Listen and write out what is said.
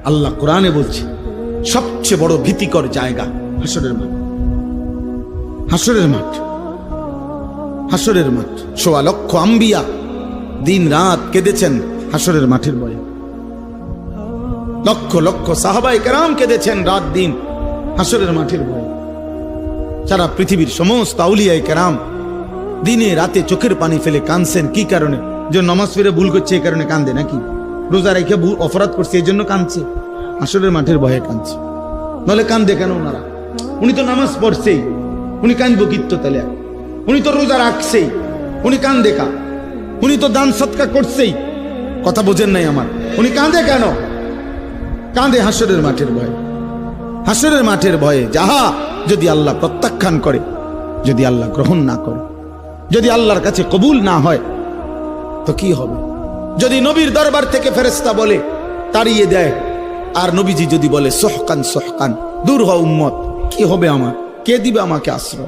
আল্লাহ কোরআনে বলছে সবচেয়ে বড় ভীতিকর জায়গা হাসরের মাঠ। হাসরের মাঠ, হাসরের মাঠ। ১৬ লক্ষ আম্বিয়া দিন রাত কেঁদেছেন হাসরের মাঠের ভয়ে। লক্ষ লক্ষ সাহাবায়ে কেরাম কেঁদেছেন রাত দিন হাসরের মাঠের ভয়ে। সারা পৃথিবীর সমস্ত আউলিয়ায়ে কেরাম দিনে রাতে চোখের পানি ফেলে কাঁদছেন। কি কারণে? যে নামাজ পড়ে ভুল করছে এই কারণে কান্দে, নাকি রোজা রেখে অপরাধ করছে এই জন্য কাঁদছে? হাসরের মাঠের ভয়ে কাঁদছে। নাহলে কান্দে কেন ওনারা? উনি তো নামাজ পড়ছেই, উনি কান্দবো কিত্ত তাহলে? উনি তো রোজা রাখছেই, উনি কান্দে কা? উনি তো দান সৎকা করছেই। কথা বোঝেন নাই আমার? উনি কাঁদে কেন? কাঁদে হাসরের মাঠের ভয়ে। হাসরের মাঠের ভয়ে যাহা যদি আল্লাহ প্রত্যাখ্যান করে, যদি আল্লাহ গ্রহণ না করে, যদি আল্লাহর কাছে কবুল না হয় তো কি হবে? যদি নবীর দরবার থেকে ফেরেশতা বলে তাড়িয়ে দেয়, আর নবীজি যদি বলে সোহকান সোহকান, দূর হ উম্মত, কি হবে আমার? কে দিবে আমাকে আশ্রয়?